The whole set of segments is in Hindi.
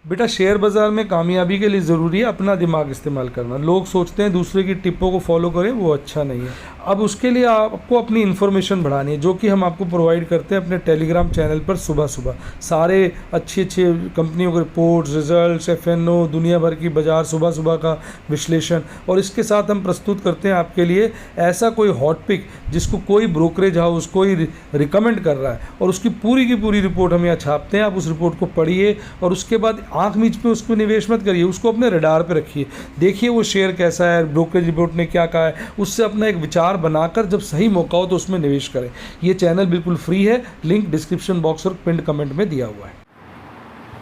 बेटा शेयर बाज़ार में कामयाबी के लिए ज़रूरी है अपना दिमाग इस्तेमाल करना। लोग सोचते हैं दूसरे की टिप्पों को फॉलो करें, वो अच्छा नहीं है। अब उसके लिए आपको अपनी इन्फॉर्मेशन बढ़ानी है, जो कि हम आपको प्रोवाइड करते हैं अपने टेलीग्राम चैनल पर सुबह सुबह। सारे अच्छे अच्छे कंपनियों के रिपोर्ट्स, रिजल्ट्स, FNO, दुनिया भर की बाज़ार सुबह सुबह का विश्लेषण, और इसके साथ हम प्रस्तुत करते हैं आपके लिए ऐसा कोई हॉट पिक जिसको कोई ब्रोकरेज हाउस कोई रिकमेंड कर रहा है, और उसकी पूरी की पूरी रिपोर्ट हम यहाँ छापते हैं। आप उस रिपोर्ट को पढ़िए और उसके बाद आँख मीच पे उसको निवेश मत करिए, उसको अपने रडार पे रखिए, देखिए वो शेयर कैसा है, ब्रोकरेज रिपोर्ट ने क्या कहा है, उससे अपना एक विचार बनाकर जब सही मौका हो तो उसमें निवेश करें। ये चैनल बिल्कुल फ्री है, लिंक डिस्क्रिप्शन बॉक्स और पिन कमेंट में दिया हुआ है।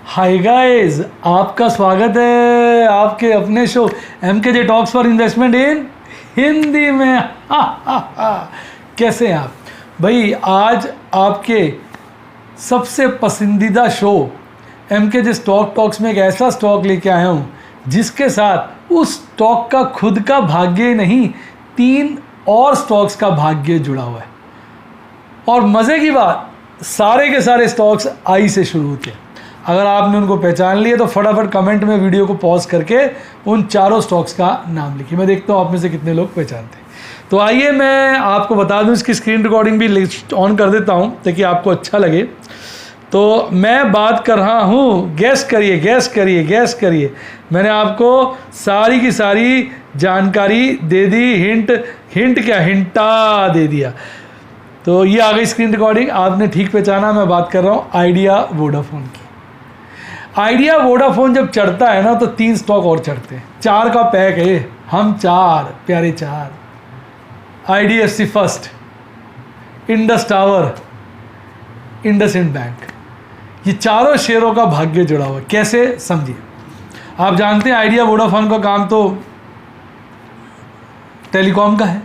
हाय गाइस, आपका स्वागत है आपके अपने show MKJ talks for investment इन हिंदी में। कैसे हैं आप भाई? आज आपके सबसे पसंदीदा शो MKJ स्टॉक टॉक्स में एक ऐसा स्टॉक लेके आया हूँ जिसके साथ उस स्टॉक का खुद का भाग्य नहीं, 3 और स्टॉक्स का भाग्य जुड़ा हुआ है। और मज़े की बात, सारे के सारे स्टॉक्स आई से शुरू होते हैं। अगर आपने उनको पहचान लिया तो फटाफट कमेंट में वीडियो को पॉज करके उन चारों स्टॉक्स का नाम लिखिए। मैं देखता हूँ आप में से कितने लोग पहचानते हैं। तो आइए मैं आपको बता दूँ, इसकी स्क्रीन रिकॉर्डिंग भी ऑन कर देता हूँ ताकि आपको अच्छा लगे। तो मैं बात कर रहा हूँ, गैस करिए गैस करिए गैस करिए। मैंने आपको सारी की सारी जानकारी दे दी, हिंट क्या, हिंटा दे दिया। तो ये आ गई स्क्रीन रिकॉर्डिंग, आपने ठीक पहचाना। मैं बात कर रहा हूँ आइडिया वोडाफोन की। आइडिया वोडाफोन जब चढ़ता है ना तो 3 स्टॉक और चढ़ते हैं। 4 का पैक है, हम 4 प्यारे 4। IDFC first, Indus tower, IndusInd bank, ये चारों शेयरों का भाग्य जुड़ा हुआ है। कैसे, समझिए। आप जानते हैं आइडिया वोडाफोन का काम तो टेलीकॉम का है,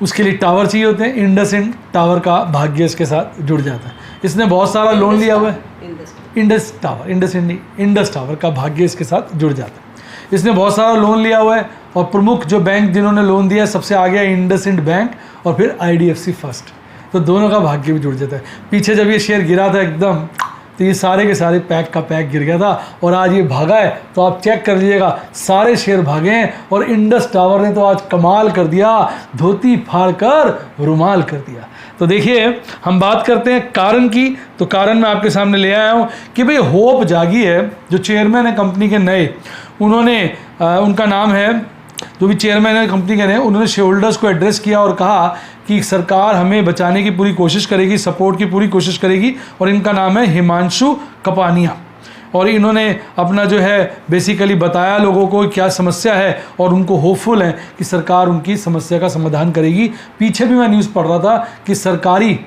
उसके लिए टावर चाहिए होते हैं। इंडसइंड टावर का भाग्य इसके साथ जुड़ जाता है। इसने बहुत सारा लोन लिया हुआ है। इंडस टावर का भाग्य इसके साथ जुड़ जाता है। इसने बहुत सारा लोन लिया हुआ है और प्रमुख जो बैंक जिन्होंने लोन दिया है सबसे आगे है इंडसइंड बैंक और फिर IDFC फर्स्ट। तो दोनों का भाग्य भी जुड़ जाता है। पीछे जब ये शेयर गिरा था एकदम, तो ये सारे के सारे पैक का पैक गिर गया था और आज ये भागा है। तो आप चेक कर लीजिएगा, सारे शेयर भागे हैं और इंडस टावर ने तो आज कमाल कर दिया, धोती फाड़ कर रुमाल कर दिया। तो देखिए, हम बात करते हैं कारण की। तो कारण मैं आपके सामने ले आया हूँ कि भाई होप जागी है। जो चेयरमैन है कंपनी के नए, उन्होंने उनका नाम है, जो भी चेयरमैन है कंपनी के नए, उन्होंने शेयर होल्डर्स को एड्रेस किया और कहा कि सरकार हमें बचाने की पूरी कोशिश करेगी, सपोर्ट की पूरी कोशिश करेगी। और इनका नाम है हिमांशु कपानिया। और इन्होंने अपना जो है बेसिकली बताया लोगों को क्या समस्या है और उनको होपफुल है कि सरकार उनकी समस्या का समाधान करेगी। पीछे भी मैं न्यूज़ पढ़ रहा था कि सरकारी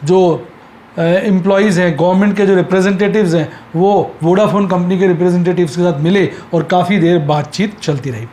जो एम्प्लॉयज़ हैं, गवर्नमेंट के जो रिप्रेजेंटेटिव्स हैं, वो वोडाफोन कंपनी के रिप्रेजेंटेटिव्स के साथ मिले और काफ़ी देर बातचीत चलती रही।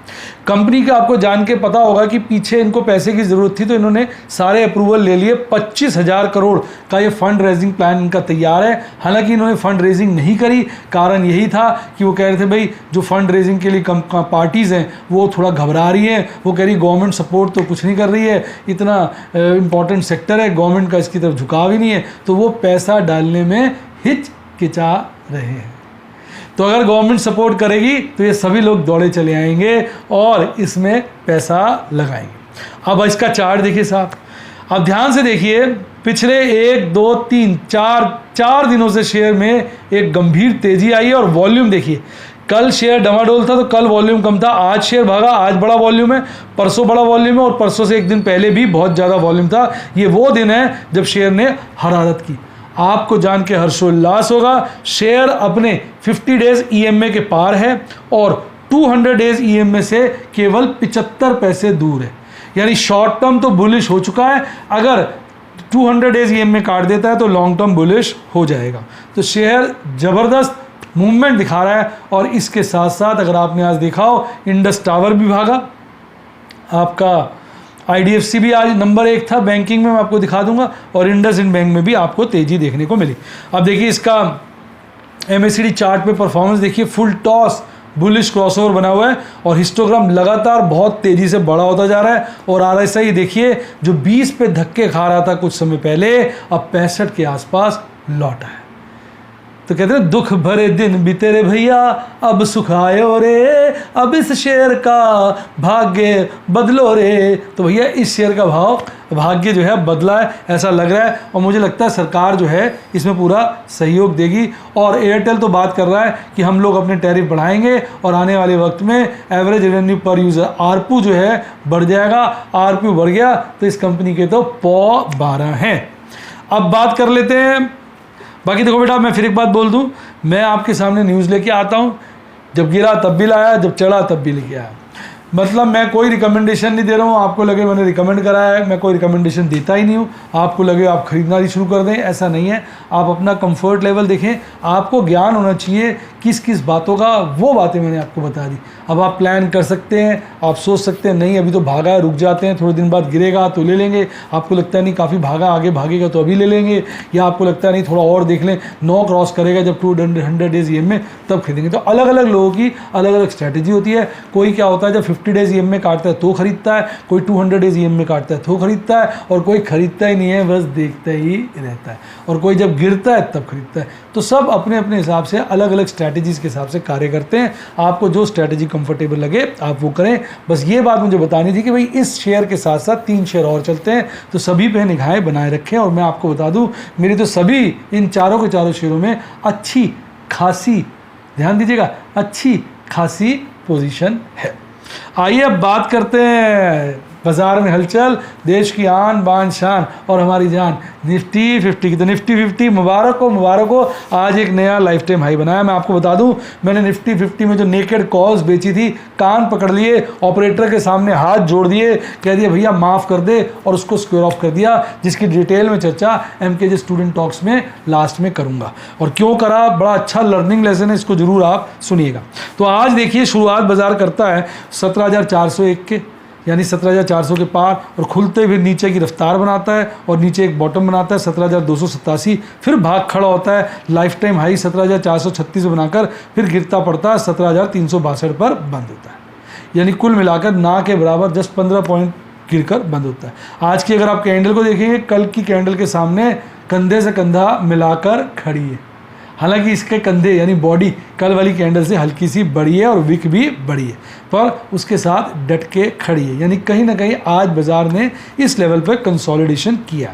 कंपनी का आपको जान के पता होगा कि पीछे इनको पैसे की ज़रूरत थी, तो इन्होंने सारे अप्रूवल ले लिए। 25,000 करोड़ का ये फंड रेजिंग प्लान इनका तैयार है। हालांकि इन्होंने फंड रेजिंग नहीं करी, कारण यही था कि वो कह रहे थे भाई जो फंड रेजिंग के लिए पार्टीज़ हैं वो थोड़ा घबरा रही हैं। वो कह रही गवर्नमेंट सपोर्ट तो कुछ नहीं कर रही है, इतना इंपॉर्टेंट सेक्टर है, गवर्नमेंट का इसकी तरफ झुकाव ही नहीं है, तो वो पैसा डालने में हिचकिचा रहे हैं। तो अगर गवर्नमेंट सपोर्ट करेगी तो ये सभी लोग दौड़े चले आएंगे और इसमें पैसा लगाएंगे। अब इसका चार्ट देखिए साहब, अब ध्यान से देखिए। पिछले 1, 2, 3, 4 दिनों से शेयर में एक गंभीर तेजी आई है। और वॉल्यूम देखिए, कल शेयर डमाडोल था तो कल वॉल्यूम कम था, आज शेयर भागा, आज बड़ा वॉल्यूम है, परसों बड़ा वॉल्यूम है और परसों से एक दिन पहले भी बहुत ज़्यादा वॉल्यूम था। ये वो दिन है जब शेयर ने हरारत की। आपको जान के हर्षोल्लास होगा, शेयर अपने 50 डेज EMA के पार है और 200 डेज EMA से केवल 75 पैसे दूर है। यानी शॉर्ट टर्म तो बुलिश हो चुका है, अगर 200 डेज EMA काट देता है तो लॉन्ग टर्म बुलिश हो जाएगा। तो शेयर ज़बरदस्त मूवमेंट दिखा रहा है। और इसके साथ साथ अगर आपने आज देखा हो, इंडस टावर भी भागा, आपका IDFC भी आज नंबर 1 था बैंकिंग में, मैं आपको दिखा दूंगा, और इंडसइंड बैंक में भी आपको तेज़ी देखने को मिली। अब देखिए इसका MACD चार्ट पे परफॉर्मेंस देखिए, फुल टॉस बुलिश क्रॉसओवर बना हुआ है और हिस्टोग्राम लगातार बहुत तेज़ी से बड़ा होता जा रहा है। और RSI देखिए, जो 20 पे धक्के खा रहा था कुछ समय पहले, अब 65 के आसपास लौटा है। तो कहते हैं दुख भरे दिन बीते रे भैया, अब सुख आयो रे, अब इस शेयर का भाग्य बदलो रे। तो भैया इस शेयर का भाग्य जो है बदला है ऐसा लग रहा है, और मुझे लगता है सरकार जो है इसमें पूरा सहयोग देगी। और एयरटेल तो बात कर रहा है कि हम लोग अपने टैरिफ बढ़ाएंगे और आने वाले वक्त में एवरेज रेवेन्यू पर यूज़र आरपू जो है बढ़ जाएगा। आरपू बढ़ गया तो इस कंपनी के तो पौ 12 हैं। अब बात कर लेते हैं, बाकी देखो बेटा मैं फिर एक बात बोल दूं, मैं आपके सामने न्यूज़ लेके आता हूं, जब गिरा तब भी लाया, जब चढ़ा तब भी लेके आया। मतलब मैं कोई रिकमेंडेशन नहीं दे रहा हूँ, आपको लगे मैंने रिकमेंड कराया है, मैं कोई रिकमेंडेशन देता ही नहीं हूँ। आपको लगे आप खरीदना ही शुरू कर दें, ऐसा नहीं है। आप अपना कंफर्ट लेवल देखें, आपको ज्ञान होना चाहिए किस किस बातों का, वो बातें मैंने आपको बता दी। अब आप प्लान कर सकते हैं, आप सोच सकते हैं नहीं अभी तो भागा है, रुक जाते हैं, थोड़े दिन बाद गिरेगा तो ले लेंगे। आपको लगता है नहीं काफ़ी भागा, आगे भागेगा तो अभी ले लेंगे, या आपको लगता है नहीं थोड़ा और देख लें, 9 क्रॉस करेगा जब 200 डेज ईएम में तब खरीदेंगे। तो अलग अलग लोगों की अलग अलग स्ट्रैटेजी होती है। कोई क्या होता है जब 50 डेज ईएम में काटता है तो खरीदता है, कोई 200 डेज ईएम में काटता है तो खरीदता है, और कोई खरीदता ही नहीं है, बस देखता ही रहता है, और कोई जब गिरता है तब खरीदता है। तो सब अपने अपने हिसाब से अलग अलग स्ट्रैटेजीज़ के हिसाब से कार्य करते हैं। आपको जो स्ट्रैटेजी कंफर्टेबल लगे आप वो करें। बस ये बात मुझे बतानी थी कि भाई इस शेयर के साथ साथ 3 शेयर और चलते हैं, तो सभी पे निगाहें बनाए रखें। और मैं आपको बता दूं मेरी तो सभी इन चारों के चारों शेयरों में अच्छी खासी, ध्यान दीजिएगा, अच्छी खासी पोजीशन है। आइए अब बात करते हैं बाजार में हलचल, देश की आन बान शान और हमारी जान निफ्टी 50 की। तो निफ्टी 50 मुबारक हो, आज एक नया लाइफ टाइम हाई बनाया। मैं आपको बता दूं मैंने निफ्टी 50 में जो नेकेड कॉल्स बेची थी, कान पकड़ लिए, ऑपरेटर के सामने हाथ जोड़ दिए, कह दिया भैया माफ़ कर दे, और उसको स्क्वेयर ऑफ कर दिया, जिसकी डिटेल में चर्चा MKJ स्टूडेंट टॉक्स में लास्ट में करूँगा। और क्यों करा, बड़ा अच्छा लर्निंग लेसन है, इसको ज़रूर आप सुनिएगा। तो आज देखिए शुरुआत बाजार करता है 17,401 के, यानी 17,400 के पार, और खुलते फिर नीचे की रफ्तार बनाता है और नीचे एक बॉटम बनाता है 17,287, फिर भाग खड़ा होता है, लाइफ टाइम हाई 17,436 बनाकर फिर गिरता पड़ता है 17,362 पर बंद होता है। यानी कुल मिलाकर ना के बराबर जस्ट 15 पॉइंट गिरकर बंद होता है। आज की अगर आप कैंडल को देखेंगे, कल की कैंडल के सामने कंधे से कंधा मिलाकर खड़ी है। हालांकि इसके कंधे यानी बॉडी कल वाली कैंडल से हल्की सी बड़ी है और विक भी बड़ी है, पर उसके साथ डट के खड़ी है। यानी कहीं ना कहीं आज बाजार ने इस लेवल पर कंसोलिडेशन किया।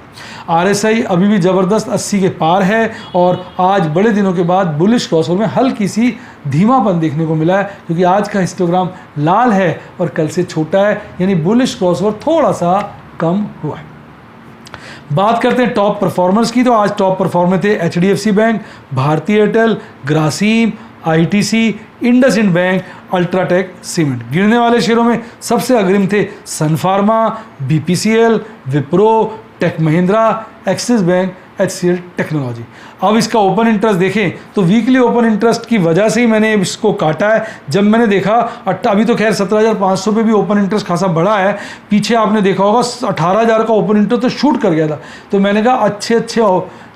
RSI अभी भी ज़बरदस्त 80 के पार है, और आज बड़े दिनों के बाद बुलिश क्रॉसओवर में हल्की सी धीमापन देखने को मिला है, क्योंकि आज का हिस्टोग्राम लाल है और कल से छोटा है, यानी बुलिश क्रॉसओवर थोड़ा सा कम हुआ है। बात करते हैं टॉप परफॉर्मर्स की, तो आज टॉप परफॉर्मर थे HDFC bank, Bharti Airtel, Grasim, ITC, IndusInd bank, UltraTech cement. गिरने वाले शेयरों में सबसे अग्रिम थे Sun Pharma, BPCL, Wipro, Tech Mahindra, Axis bank, HCL technology. अब इसका ओपन इंटरेस्ट देखें तो वीकली ओपन इंटरेस्ट की वजह से ही मैंने इसको काटा है। जब मैंने देखा अभी तो खैर 17,500 पे भी ओपन इंटरेस्ट खासा बढ़ा है, पीछे आपने देखा होगा 18,000 का ओपन इंटरेस्ट तो शूट कर गया था। तो मैंने कहा अच्छे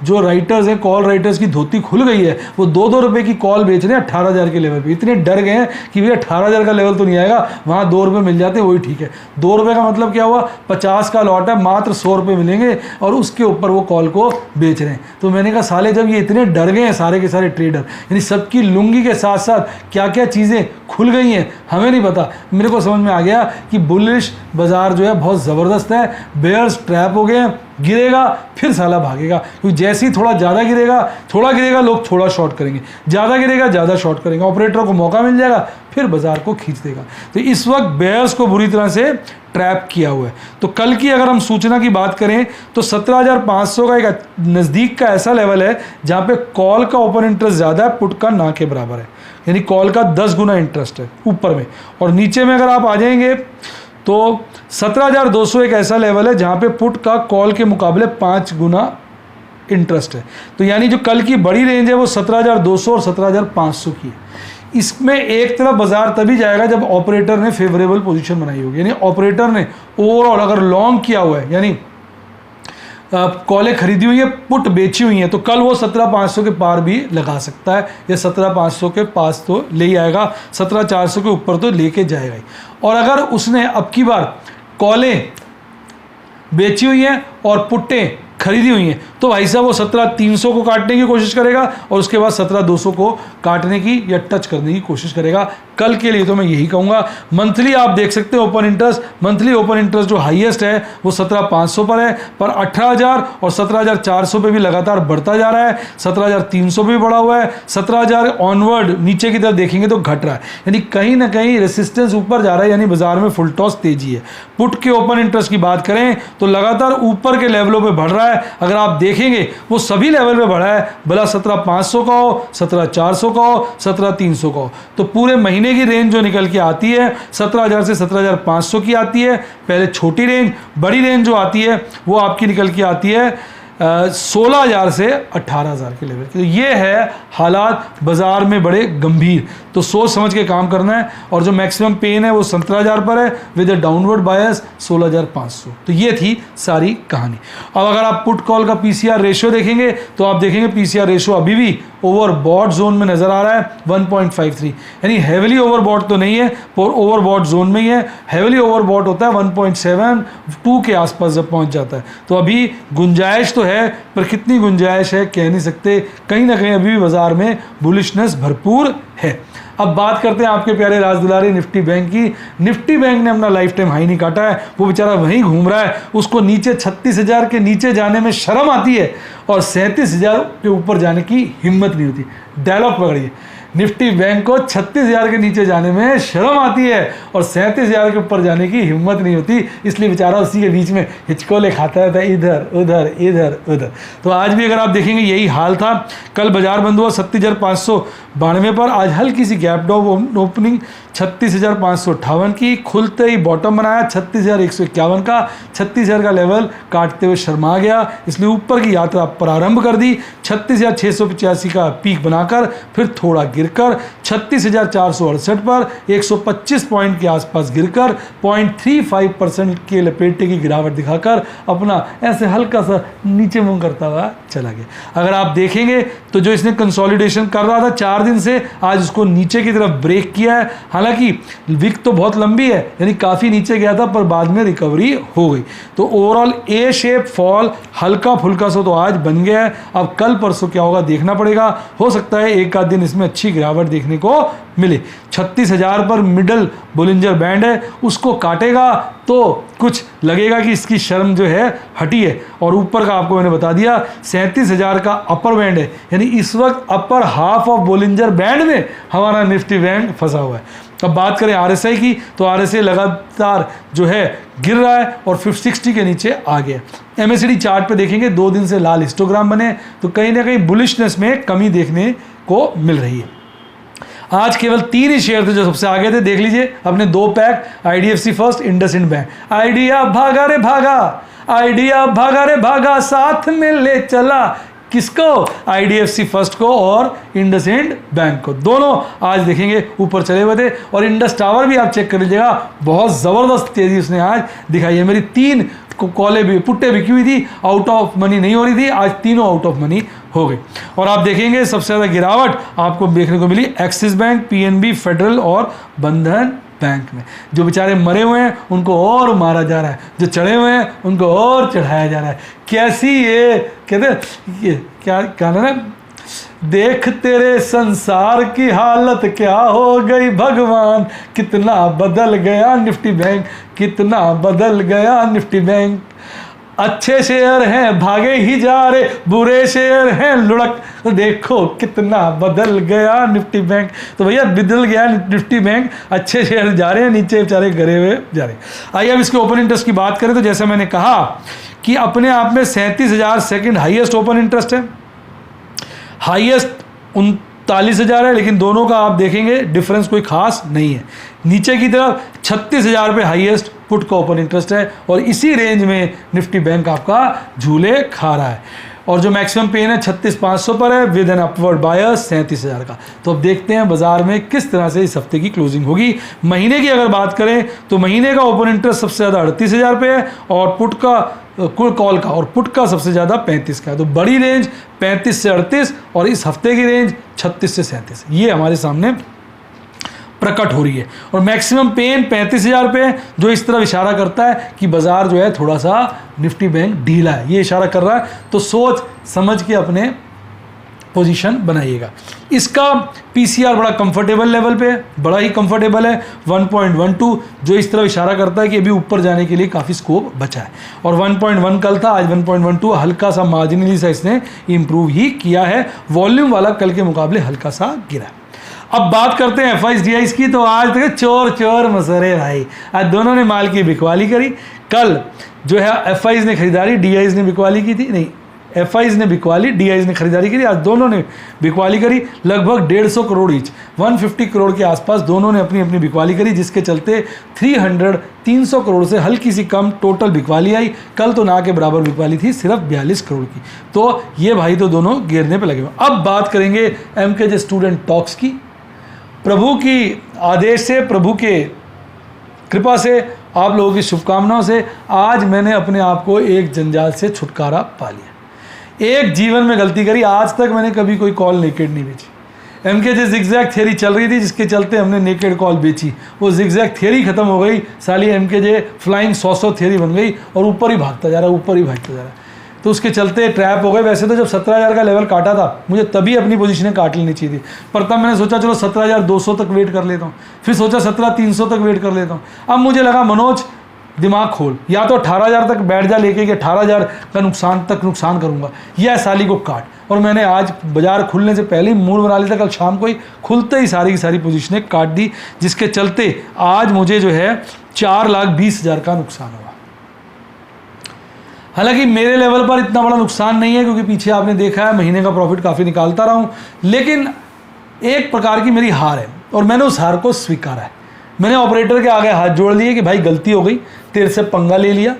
जो राइटर्स हैं, कॉल राइटर्स की धोती खुल गई है, वो 2-2 रुपये की कॉल बेच रहे हैं 18,000 के लेवल पे। इतने डर गए हैं कि भैया 18,000 का लेवल तो नहीं आएगा, वहाँ 2 रुपये मिल जाते हैं वही ठीक है। 2 रुपये का मतलब क्या हुआ, 50 का लॉट है, मात्र 100 रुपये मिलेंगे, और उसके ऊपर वो कॉल को बेच रहे हैं। तो मैंने कहा साले जब ये इतने डर गए हैं सारे के सारे ट्रेडर, यानी सबकी लुंगी के साथ साथ क्या क्या चीज़ें खुल गई हैं हमें नहीं पता, मेरे को समझ में आ गया कि बुलिश बाजार जो है बहुत ज़बरदस्त है। बेयर्स ट्रैप हो गए हैं, गिरेगा फिर साला भागेगा, क्योंकि जैसे ही थोड़ा गिरेगा लोग थोड़ा शॉर्ट करेंगे, ज़्यादा गिरेगा ज़्यादा शॉर्ट करेंगे, ऑपरेटर को मौका मिल जाएगा फिर बाजार को खींच देगा। तो इस वक्त बेयर्स को बुरी तरह से ट्रैप किया हुआ है। तो कल की अगर हम सूचना की बात करें तो 17,500 का एक नज़दीक का ऐसा लेवल है जहाँ पे कॉल का ओपन इंटरेस्ट ज़्यादा है, पुट का ना के बराबर है, यानी कॉल का 10 गुना इंटरेस्ट है ऊपर में। और नीचे में अगर आप आ जाएंगे तो 17,200 एक ऐसा लेवल है जहाँ पे पुट का कॉल के मुकाबले 5 गुना इंटरेस्ट है। तो यानी जो कल की बड़ी रेंज है वो 17,200 और 17,500 की है। इसमें एक तरफ बाजार तभी जाएगा जब ऑपरेटर ने फेवरेबल पोजीशन बनाई होगी, यानी ऑपरेटर ने ओवरऑल अगर लॉन्ग किया हुआ है, यानी कॉलें खरीदी हुई है, पुट बेची हुई हैं, तो कल वो 17,500 के पार भी लगा सकता है, या 17,500 के पास तो ले ही आएगा, 17,400 के ऊपर तो लेके जाएगा ही। और अगर उसने अब की बार कॉलें बेची हुई हैं और पुट्टें खरीदी हुई हैं तो भाई साहब वो 17,300 को काटने की कोशिश करेगा और उसके बाद 17,200 को काटने की या टच करने की कोशिश करेगा। कल के लिए तो मैं यही कहूँगा। मंथली आप देख सकते हैं open interest, monthly open interest जो हाईएस्ट है वो 17,500 पर है, पर 18,000 और 17,400 पे भी लगातार बढ़ता जा रहा है। 17,300 पे भी बढ़ा हुआ है, 17,000 ऑनवर्ड नीचे की तरफ देखेंगे तो घट रहा है, यानी कहीं ना कहीं रेसिस्टेंस ऊपर जा रहा है, यानी बाजार में फुल टॉस तेजी है। पुट के ओपन इंटरेस्ट की बात करें तो लगातार ऊपर के लेवलों पे बढ़ रहा है। अगर आप देखेंगे वो सभी लेवल पे बढ़ा है, भला 17,500 का हो, 17,400 का हो, 17,300 का हो, तो पूरे महीने की रेंज जो निकल के आती है 17,000 से 17,500 की आती है पहले छोटी रेंज। बड़ी रेंज जो आती है वो आपकी निकल के आती है 16,000 से 18,000 के लेवल की। तो ये है हालात बाजार में बड़े गंभीर, तो सोच समझ के काम करना है। और जो मैक्सिमम पेन है वो 17,000 पर है विद अ डाउनवर्ड बायस 16,500। तो ये थी सारी कहानी। अब अगर आप पुट कॉल का पीसीआर रेशियो देखेंगे तो आप देखेंगे पीसीआर रेशियो अभी भी ओवरबॉट जोन में नजर आ रहा है 1.53, यानी हेविली ओवरबॉट तो नहीं है पर ओवरबॉट जोन में ही है। हेविली ओवरबॉट होता है 1.72 के आसपास जब पहुंच जाता है। तो अभी गुंजाइश तो है, पर कितनी गुंजाइश है कह नहीं सकते, कहीं ना कहीं अभी भी बाजार में बुलिशनेस भरपूर है। अब बात करते हैं आपके प्यारे राजदुलारी निफ्टी बैंक की। निफ्टी बैंक ने अपना लाइफ टाइम हाई नहीं काटा है, वो बेचारा वहीं घूम रहा है। उसको नीचे 36,000 के नीचे जाने में शर्म आती है और 37,000 के ऊपर जाने की हिम्मत नहीं होती। डायलॉग पकड़िए, निफ्टी बैंक को 36,000 के नीचे जाने में शर्म आती है और 37,000 के ऊपर जाने की हिम्मत नहीं होती, इसलिए बेचारा उसी के बीच में हिचकोले खाता रहता है, इधर उधर इधर उधर। तो आज भी अगर आप देखेंगे यही हाल था। कल बाजार बंद हुआ 37,592 पर, आज हल्की सी गैप डाउन ओपनिंग 36,558 की, खुलते ही बॉटम बनाया 36,151 का। 36,000 का लेवल काटते हुए शर्मा गया, इसलिए ऊपर की यात्रा प्रारंभ कर दी 36,685 का पीक बनाकर, फिर थोड़ा गिरकर 36,468 पर 125 पॉइंट के आसपास गिरकर 0.35% के लपेटे की गिरावट दिखाकर अपना ऐसे हल्का सा नीचे मुंह करता हुआ चला गया। अगर आप देखेंगे तो जो इसने कंसोलिडेशन कर रहा था 4 दिन से, आज उसको नीचे की तरफ ब्रेक किया है। हालांकि विक तो बहुत लंबी है, यानी काफ़ी नीचे गया था, पर बाद में रिकवरी हो गई। तो ओवरऑल ए शेप फॉल हल्का फुल्का सा तो आज बन गया है। अब कल परसों क्या होगा देखना पड़ेगा, हो सकता है एक आध दिन इसमें अच्छी गिरावट देखने को मिले। 36,000 पर मिडल बोलिंजर बैंड है, उसको काटेगा तो कुछ लगेगा कि इसकी शर्म जो है हटी है। और ऊपर का आपको मैंने बता दिया 37,000 का अपर बैंड है, यानी इस वक्त upper half of Bollinger band में हमारा निफ्टी बैंक फंसा हुआ है। अब बात करें आरएसआई की, तो आरएसआई लगातार जो है गिर रहा है और 560 के नीचे आ गया। एमएससीडी चार्ट पे देखेंगे 2 दिन से लाल हिस्टोग्राम बने, तो कहीं ना कहीं बुलिशनेस में कमी देखने को मिल रही है। आज केवल 3 ही शेयर थे जो सबसे आगे थे, देख लीजिए अपने 2 pack IDFC first, IndusInd bank. Idea भागा रे भागा, आइडिया भागा रे भागा, साथ में ले चला किसको, आईडीएफसी फर्स्ट को और इंडसइंड बैंक को। दोनों आज देखेंगे ऊपर चले हुए थे। और इंडस टावर भी आप चेक कर लीजिएगा, बहुत ज़बरदस्त तेजी उसने आज दिखाई है। मेरी 3 कॉलें भी पुट्टे बिकी हुई थी, आउट ऑफ मनी नहीं हो रही थी, आज तीनों आउट ऑफ मनी हो गई। और आप देखेंगे सबसे ज़्यादा गिरावट आपको देखने को मिली एक्सिस बैंक, पीएनबी, फेडरल और बंधन बैंक में। जो बेचारे मरे हुए हैं उनको और मारा जा रहा है, जो चढ़े हुए हैं उनको और चढ़ाया जा रहा है। कैसी ये कहते ये क्या कहना ना, देख तेरे संसार की हालत क्या हो गई भगवान, कितना बदल गया निफ्टी बैंक, कितना बदल गया निफ्टी बैंक। अच्छे शेयर हैं भागे ही जा रहे, बुरे शेयर हैं लुढ़क, तो देखो कितना बदल गया निफ्टी बैंक। तो भैया बदल गया निफ्टी बैंक, अच्छे शेयर जा रहे हैं, नीचे बेचारे गिरे हुए जा रहे हैं। आइए अब इसके ओपन इंटरेस्ट की बात करें तो जैसे मैंने कहा कि अपने आप में 37,000 सेकेंड हाईएस्ट ओपन इंटरेस्ट है, हाईएस्ट 39,000 है, लेकिन दोनों का आप देखेंगे डिफरेंस कोई खास नहीं है। नीचे की तरफ 36,000 पे हाईएस्ट पुट का ओपन इंटरेस्ट है और इसी रेंज में निफ्टी बैंक आपका झूले खा रहा है। और जो मैक्सिमम पेन है 36,500 पर है विद एन अपवर्ड बायस 37,000 का। तो अब देखते हैं बाजार में किस तरह से इस हफ्ते की क्लोजिंग होगी। महीने की अगर बात करें तो महीने का ओपन इंटरेस्ट सबसे ज़्यादा 38,000 पे है और पुट का कुल कॉल का और पुट का सबसे ज़्यादा 35 का है। तो बड़ी रेंज 35 से 38 और इस हफ्ते की रेंज 36 से 37, ये हमारे सामने प्रकट हो रही है। और मैक्सिमम पेन 35,000 पे है, जो इस तरफ इशारा करता है कि बाजार जो है थोड़ा सा निफ्टी बैंक ढीला है, ये इशारा कर रहा है। तो सोच समझ के अपने पोजीशन बनाइएगा। इसका पीसीआर बड़ा कंफर्टेबल लेवल पे है, बड़ा ही कंफर्टेबल है 1.12, जो इस तरफ इशारा करता है कि अभी ऊपर जाने के लिए काफ़ी स्कोप बचा है। और 1.1 कल था, आज 1.12, हल्का सा मार्जिनली सा इसने इंप्रूव ही किया है। वॉल्यूम वाला कल के मुकाबले हल्का सा गिरा है। अब बात करते हैं एफआईज डीआईज की। तो आज देखिए चोर चोर मसरे भाई, आज दोनों ने माल की बिकवाली करी। कल जो है एफआईज ने खरीदारी, डीआईज ने बिकवाली की थी, नहीं एफआईज ने बिकवाली, डीआईज ने खरीदारी करी। आज दोनों ने बिकवाली करी, लगभग 150 करोड़ ईच, 150 करोड़ के आसपास दोनों ने अपनी अपनी बिकवाली करी, जिसके चलते 300 करोड़ से हल्की सी कम टोटल बिकवाली आई। कल तो ना के बराबर बिकवाली थी, सिर्फ 42 करोड़ की। तो ये भाई तो दोनों गिरने पे लगे हुए। अब बात करेंगे एमकेजे स्टूडेंट टॉक्स की। प्रभु की आदेश से, प्रभु के कृपा से, आप लोगों की शुभकामनाओं से आज मैंने अपने आप को एक जंजाल से छुटकारा पा लिया। एक जीवन में गलती करी, आज तक मैंने कभी कोई कॉल नेकेड नहीं बेची। एमकेजे जिगजैग थियरी चल रही थी, जिसके चलते हमने नेकेड कॉल बेची। वो जिगजैग थियरी खत्म हो गई, साली एमकेजे फ्लाइंग 100 थियरी बन गई और ऊपर ही भागता जा रहा है, ऊपर ही भागता जा रहा है। तो उसके चलते ट्रैप हो गए। वैसे तो जब 17,000 का लेवल काटा था, मुझे तभी अपनी पोजीशनें काट लेनी चाहिए थी, पर तब मैंने सोचा चलो 17,200 तक वेट कर लेता हूँ, फिर सोचा 17,300 तक वेट कर लेता हूँ। अब मुझे लगा मनोज दिमाग खोल, या तो 18,000 तक बैठ जा लेके कि 18,000 का नुकसान करूंगा, या साली को काट। और मैंने आज बाजार खुलने से पहले ही मूड बना लिया था, कल शाम को ही खुलते ही सारी की सारी पोजीशनें काट दी, जिसके चलते आज मुझे जो है 4,20,000 का नुकसान हुआ। हालांकि मेरे लेवल पर इतना बड़ा नुकसान नहीं है, क्योंकि पीछे आपने देखा है महीने का प्रॉफिट काफ़ी निकालता रहा हूँ, लेकिन एक प्रकार की मेरी हार है और मैंने उस हार को स्वीकारा है। मैंने ऑपरेटर के आगे हाथ जोड़ लिए कि भाई गलती हो गई, तेरे से पंगा ले लिया,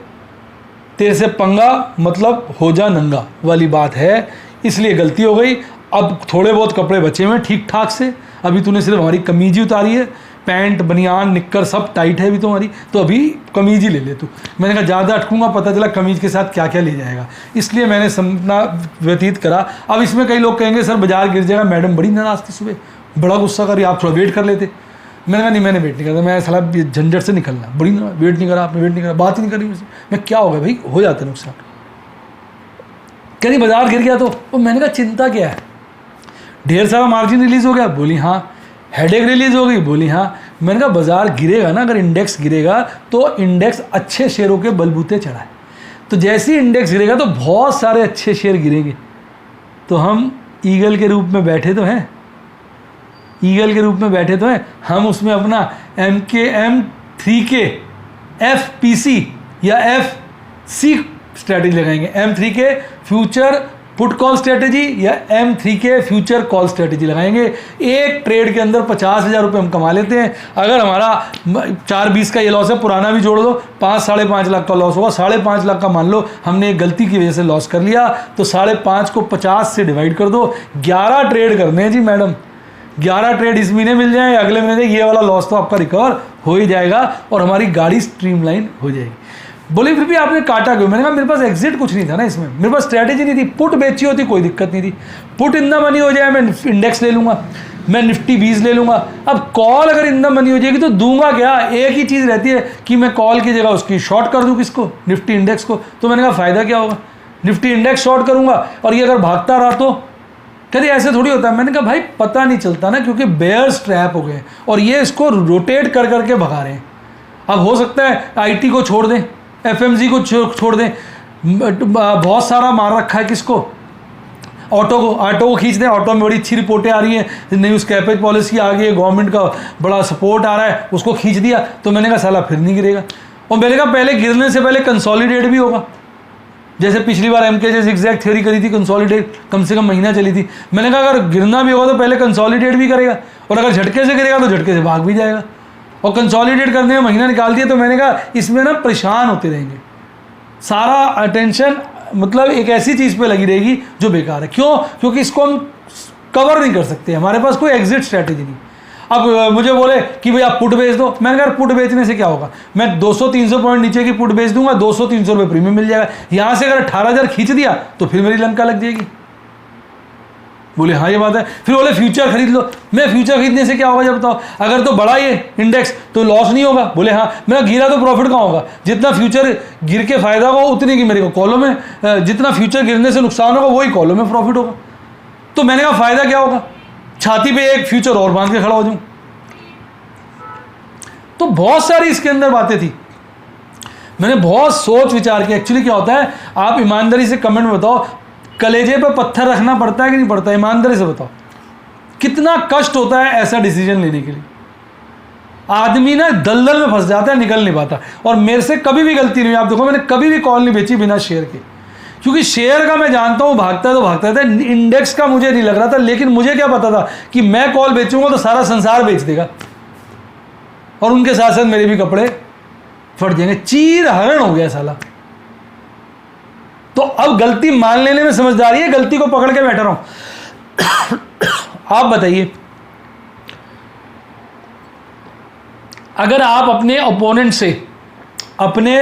तेरे से पंगा मतलब हो जा नंगा वाली बात है, इसलिए गलती हो गई। अब थोड़े बहुत कपड़े बचे हुए ठीक ठाक से, अभी तूने सिर्फ हमारी कमीज ही उतारी है, पैंट बनियान निक्कर सब टाइट है अभी तो हमारी, तो अभी कमीज ही ले ले तू। मैंने कहा ज़्यादा अटकूंगा पता चला कमीज के साथ क्या क्या ले जाएगा, इसलिए मैंने समझना व्यतीत करा। अब इसमें कई लोग कहेंगे सर बाजार गिर जाएगा, मैडम बड़ी नाराज थी सुबह, बड़ा गुस्सा करी, आप थोड़ा वेट कर लेते। मैंने कहा नहीं, मैंने वेट नहीं करता, मैं साला झंझट से निकलना, बड़ी वेट नहीं करा आपने, वेट नहीं करा, बात ही नहीं करी मुझसे। मैं क्या हो गया भाई, हो जाता है नुकसान। कह रही बाजार गिर गया तो मैंने कहा चिंता क्या है, ढेर सारा मार्जिन रिलीज हो गया, बोली हाँ। हेडेक रिलीज हो गई, बोली हाँ। मैंने कहा बाजार गिरेगा ना, अगर इंडेक्स गिरेगा तो इंडेक्स अच्छे शेयरों के बलबूते चढ़ा है, तो जैसे ही इंडेक्स गिरेगा तो बहुत सारे अच्छे शेयर गिरेंगे। तो हम ईगल के रूप में बैठे तो हैं, ईगल के रूप में बैठे तो हैं, हम उसमें अपना M3K FPC या FC स्ट्रैटेजी लगाएंगे। M3K future put call strategy या M3K फ्यूचर कॉल स्ट्रैटेजी लगाएंगे। एक ट्रेड के अंदर 50,000 रुपये हम कमा लेते हैं। अगर हमारा 4,20 का ये लॉस है, पुराना भी जोड़ दो, 5-5.5 लाख का लॉस होगा। 5.5 लाख का मान लो हमने एक गलती की वजह से लॉस कर लिया, तो 5.5 को 50 से डिवाइड कर दो। 11 ट्रेड करने हैं जी मैडम, 11 ट्रेड इस महीने मिल जाए, अगले महीने ये वाला लॉस तो आपका रिकवर हो ही जाएगा और हमारी गाड़ी स्ट्रीमलाइन हो जाएगी। बोले फिर भी आपने काटा क्यों? मैंने कहा मेरे पास एग्जिट कुछ नहीं था ना इसमें, मेरे पास स्ट्रैटेजी नहीं थी। पुट बेची होती कोई दिक्कत नहीं थी, पुट इन द मनी हो जाए, मैं इंडेक्स ले लूँगा, मैं निफ्टी 20 ले लूँगा। अब कॉल अगर इन द मनी हो जाएगी तो दूंगा क्या? एक ही चीज़ रहती है कि मैं कॉल की जगह उसकी शॉर्ट कर दूँ, किसको? निफ्टी इंडेक्स को। तो मैंने कहा फ़ायदा क्या होगा, निफ्टी इंडेक्स शॉर्ट करूँगा और ये अगर भागता रहा तो कभी ऐसे थोड़ी होता है। मैंने कहा भाई पता नहीं चलता ना, क्योंकि बेयर्स ट्रैप हो गए और ये इसको रोटेट कर करके भगा रहे हैं। अब हो सकता है आईटी को छोड़ दें, एफएमजी को छोड़ दें, बहुत सारा मार रखा है किसको? ऑटो को खींच दें। ऑटो में बड़ी अच्छी रिपोर्टें आ रही हैं, न्यू स्क्रैपेज पॉलिसी आ गई है, गवर्नमेंट का बड़ा सपोर्ट आ रहा है, उसको खींच दिया। तो मैंने कहा साला फिर नहीं गिरेगा। और मैंने कहा पहले गिरने से पहले कंसोलिडेट भी होगा, जैसे पिछली बार एमकेजे जिगजैग थ्योरी करी थी, कंसोलिडेट कम से कम महीना चली थी। मैंने कहा अगर गिरना भी होगा तो पहले कंसोलिडेट भी करेगा, और अगर झटके से गिरेगा तो झटके से भाग भी जाएगा। और कंसोलिडेट करने में महीना निकाल दिया तो मैंने कहा इसमें ना परेशान होते रहेंगे, सारा अटेंशन मतलब एक ऐसी चीज़ पे लगी रहेगी जो बेकार है। क्यों? क्योंकि इसको हम कवर नहीं कर सकते, हमारे पास कोई एग्जिट स्ट्रैटेजी नहीं। अब मुझे बोले कि भाई आप पुट बेच दो, मैंने कहा पुट बेचने से क्या होगा, मैं 200-300 पॉइंट नीचे की पुट बेच दूंगा, 200-300 रुपये प्रीमियम मिल जाएगा। यहाँ से अगर 18,000 खींच दिया तो फिर मेरी लंका लग जाएगी। बोले हाँ ये बात है। फिर बोले फ्यूचर खरीद लो। मैं फ्यूचर खरीदने से क्या होगा जब बताओ, अगर तो बढ़ा ये इंडेक्स तो लॉस नहीं होगा। बोले हाँ। मेरा गिरा तो प्रॉफिट कहाँ होगा, जितना फ्यूचर गिर के फायदा होगा उतनी की मेरे को कॉलम में, जितना फ्यूचर गिरने से नुकसान होगा वही कॉलम में प्रॉफिट होगा। तो मैंने कहा फायदा क्या होगा, छाती पे एक फ्यूचर और बांध के खड़ा हो जाऊं। तो बहुत सारी इसके अंदर बातें थी, मैंने बहुत सोच विचार किया। एक्चुअली क्या होता है, आप ईमानदारी से कमेंट में बताओ, कलेजे पे पत्थर रखना पड़ता है कि नहीं पड़ता, ईमानदारी से बताओ कितना कष्ट होता है ऐसा डिसीजन लेने के लिए। आदमी ना दलदल में फंस जाता है, निकल नहीं पाता। और मेरे से कभी भी गलती नहीं हुई, आप देखो मैंने कभी भी कॉल नहीं बेची बिना शेयर के, क्योंकि शेयर का मैं जानता हूं भागता है तो भागता था, इंडेक्स का मुझे नहीं लग रहा था। लेकिन मुझे क्या पता था कि मैं कॉल बेचूंगा तो सारा संसार बेच देगा और उनके साथ साथ मेरे भी कपड़े फट जाएंगे। चीर हरण हो गया साला। तो अब गलती मान लेने में समझदारी है, गलती को पकड़ के बैठा रहा हूं। आप बताइए, अगर आप अपने ओपोनेंट से, अपने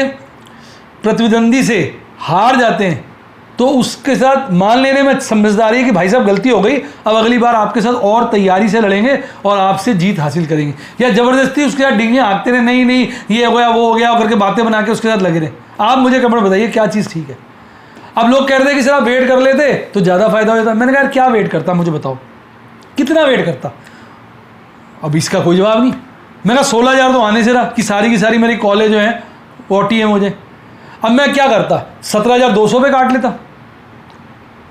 प्रतिद्वंदी से हार जाते हैं तो उसके साथ मान लेने में समझदारी है कि भाई साहब गलती हो गई, अब अगली बार आपके साथ और तैयारी से लड़ेंगे और आपसे जीत हासिल करेंगे। या जबरदस्ती उसके साथ डिंगे हाँकते रहे, नहीं नहीं ये हो गया वो हो गया करके बातें बना के उसके साथ लगे रहे। आप मुझे कमेंट बताइए क्या चीज़ ठीक है। अब लोग कह रहे थे कि सर आप वेट कर लेते तो ज़्यादा फायदा होता। मैंने कहा यार क्या वेट करता, मुझे बताओ कितना वेट करता। अब इसका कोई जवाब नहीं। मैं कहा 16,000 तो आने से रहा कि सारी की सारी मेरी कॉलेज जो है ओटी है मुझे। अब मैं क्या करता, 17,200 पे काट लेता,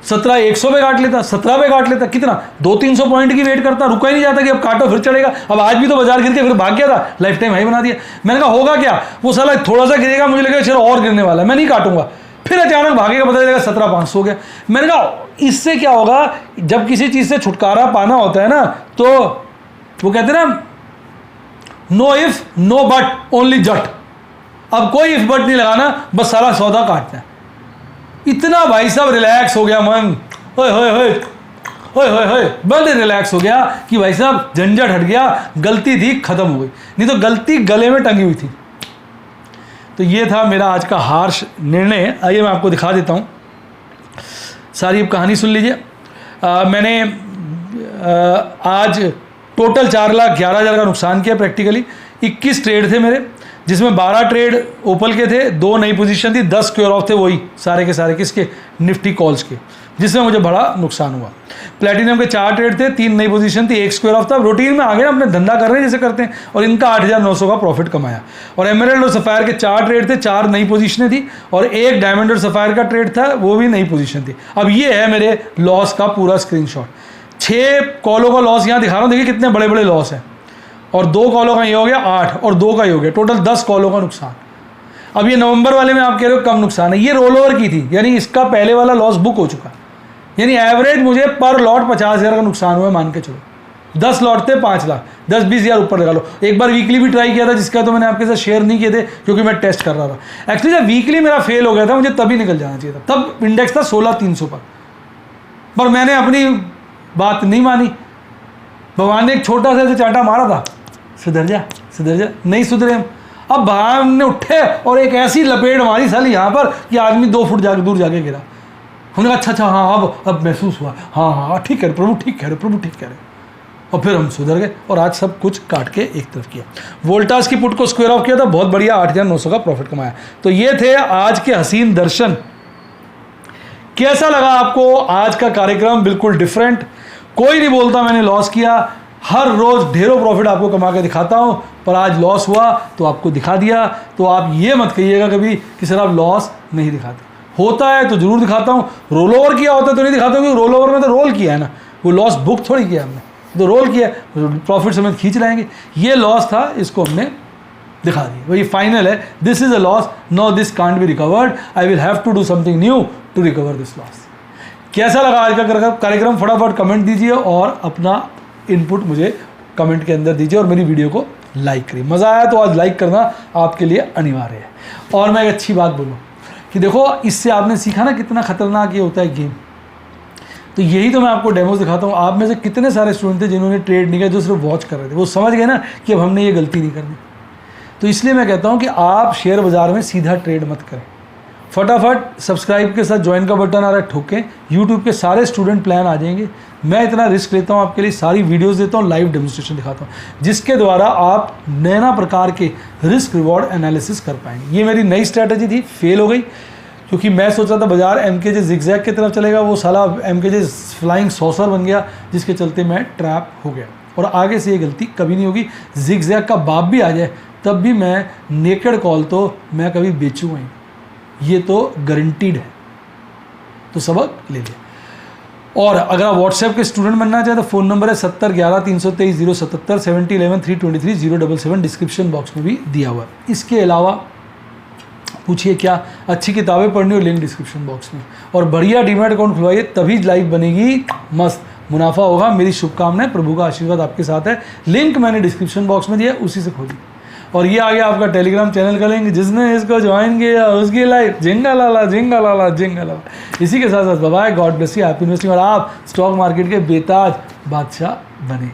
17,100 पे काट लेता, 17 पे काट लेता, कितना 200-300 पॉइंट की वेट करता, रुका ही नहीं जाता कि अब काटो फिर चढ़ेगा। अब आज भी तो बाजार गिर के फिर भाग गया था, लाइफ टाइम हाई बना दिया। मैंने कहा होगा क्या, वो साला थोड़ा सा गिरेगा, मुझे लगेगा चलो और गिरने वाला है, मैं नहीं काटूंगा। फिर अचानक भागेगा, पता चलेगा 17,500 हो गया। मैंने कहा इससे क्या होगा, जब किसी चीज़ से छुटकारा पाना होता है ना तो वो कहते हैं ना, no if no but only Jat. अब कोई इफ बट नहीं लगाना, बस सारा सौदा काटना है। इतना भाई साहब रिलैक्स हो गया मन, होए होए होए होए होए होए, बड़े रिलैक्स हो गया कि भाई साहब झंझट हट गया, गलती थी खत्म हो गई, नहीं तो गलती गले में टंगी हुई थी। तो ये था मेरा आज का हार्श निर्णय। आइए मैं आपको दिखा देता हूँ, सारी कहानी सुन लीजिए। मैंने आज टोटल 4,11,000 का नुकसान किया प्रैक्टिकली। 21 ट्रेड थे मेरे, जिसमें 12 ट्रेड ओपल के थे, 2 नई पोजीशन थी, 10 स्क्वायर ऑफ थे, वही सारे के सारे किसके, निफ्टी कॉल्स के, जिसमें मुझे बड़ा नुकसान हुआ। प्लेटिनम के 4 ट्रेड थे, 3 नई पोजीशन थी, 1 स्क्वायर ऑफ था। रूटीन में आ गए, अपने धंधा कर रहे हैं जैसे करते हैं, और इनका 8,900 का प्रॉफिट कमाया। और एमरेल्ड और सफायर के 4 ट्रेड थे, 4 नई पोजीशनें थी, और 1 डायमंड और सफायर का ट्रेड था, वो भी नई पोजीशन थी। अब ये है मेरे लॉस का पूरा स्क्रीनशॉट। 6 कॉलों का लॉस यहाँ दिखा रहा हूँ, देखिए कितने बड़े बड़े लॉस हैं। और 2 कॉलों का ये हो गया 8, और 2 का ये हो गया, टोटल 10 कॉलों का नुकसान। अब ये नवंबर वाले में आप कह रहे हो कम नुकसान है, ये रोल ओवर की थी, यानी इसका पहले वाला लॉस बुक हो चुका, यानी एवरेज मुझे पर लॉट 50,000 का नुकसान हुआ, मान के चलो। 10 लॉट थे 5 लाख, 10-20 हज़ार ऊपर लगा लो। एक बार वीकली भी ट्राई किया था, जिसका तो मैंने आपके साथ शेयर नहीं किए थे क्योंकि मैं टेस्ट कर रहा था। एक्चुअली जब वीकली मेरा फेल हो गया था, मुझे तभी निकल जाना चाहिए था, तब इंडेक्स था 16,300 पर मैंने अपनी बात नहीं मानी। भगवान ने एक छोटा सा चांटा मारा था, सुधर जा सुधर जा, नहीं सुधरे हम। अब भगवान ने उठे और एक ऐसी लपेट मारी साली यहाँ पर कि आदमी 2 फुट जाके दूर जाके गिरा। हमने कहा अच्छा हाँ अब महसूस हुआ, हाँ ठीक कह रहे प्रभु, ठीक कह रहे प्रभु, ठीक कह रहे। और फिर हम सुधर गए और आज सब कुछ काट के एक तरफ किया। वोल्टास की पुट को स्क्वायर ऑफ किया था, बहुत बढ़िया, 8,900 का प्रॉफिट कमाया। तो ये थे आज के हसीन दर्शन। कैसा लगा आपको आज का कार्यक्रम? बिल्कुल डिफरेंट, कोई नहीं बोलता मैंने लॉस किया, हर रोज़ ढेरों प्रॉफिट आपको कमा के दिखाता हूँ, पर आज लॉस हुआ तो आपको दिखा दिया। तो आप ये मत कहिएगा कभी कि सर आप लॉस नहीं दिखाते, होता है तो ज़रूर दिखाता हूँ। रोल ओवर किया होता तो नहीं दिखाता हूँ, क्योंकि रोल ओवर में तो रोल किया है ना, वो लॉस बुक थोड़ी किया हमने, तो रोल किया, प्रॉफिट समेत खींच लाएंगे। ये लॉस था, इसको हमने दिखा दिया, वही फाइनल है। This is a loss, no this can't be recovered, I will have to do something new to recover this loss. कैसा लगा आज का कार्यक्रम? फटाफट कमेंट दीजिए और अपना इनपुट मुझे कमेंट के अंदर दीजिए और मेरी वीडियो को लाइक करिए। मज़ा आया तो आज लाइक करना आपके लिए अनिवार्य है। और मैं एक अच्छी बात बोलूँ कि देखो, इससे आपने सीखा ना कितना खतरनाक ये होता है गेम। तो यही तो मैं आपको डेमोस दिखाता हूँ। आप में से कितने सारे स्टूडेंट थे जिन्होंने ट्रेड नहीं किया, जो सिर्फ वॉच कर रहे थे, वो समझ गए ना कि अब हमने ये गलती नहीं करनी। तो इसलिए मैं कहता हूँ कि आप शेयर बाज़ार में सीधा ट्रेड मत करें, फटाफट सब्सक्राइब के साथ ज्वाइन का बटन आ रहा है, ठोकें। यूट्यूब के सारे स्टूडेंट प्लान आ जाएंगे। मैं इतना रिस्क लेता हूँ आपके लिए, सारी वीडियोस देता हूँ, लाइव डेमोन्स्ट्रेशन दिखाता हूँ, जिसके द्वारा आप नैना प्रकार के रिस्क रिवॉर्ड एनालिसिस कर पाएंगे। ये मेरी नई स्ट्रैटेजी थी, फेल हो गई, क्योंकि मैं सोच रहा था बाजार MKJ जिगजैग की तरफ चलेगा, वो साला MKJ फ्लाइंग सॉसर बन गया, जिसके चलते मैं ट्रैप हो गया। और आगे से ये गलती कभी नहीं होगी। जिगजैग का बाप भी आ जाए तब भी मैं नेकेड कॉल तो मैं कभी बेचूंगा ही, ये तो गारंटीड है। तो सबक ले लिया। और अगर आप व्हाट्सएप के स्टूडेंट बनना चाहें तो फ़ोन नंबर है 7011-323-077, 7011-323-077, डिस्क्रिप्शन बॉक्स में भी दिया हुआ है। इसके अलावा पूछिए क्या अच्छी किताबें पढ़नी हो, लिंक डिस्क्रिप्शन बॉक्स में। और बढ़िया डीमैट अकाउंट खुलवाइए, तभी लाइफ बनेगी मस्त, मुनाफा होगा। मेरी शुभकामनाएं, प्रभु का आशीर्वाद आपके साथ है। लिंक मैंने डिस्क्रिप्शन बॉक्स में दिया, उसी से खोलिए। और ये आ गया आपका टेलीग्राम चैनल का लिंक, जिसने इसको ज्वाइन किया उसकी लाइफ जिंगा लाला जिंगा लाला जिंगा लाला। इसी के साथ साथ bye, God bless you, happy investing, और आप स्टॉक मार्केट के बेताज बादशाह बने।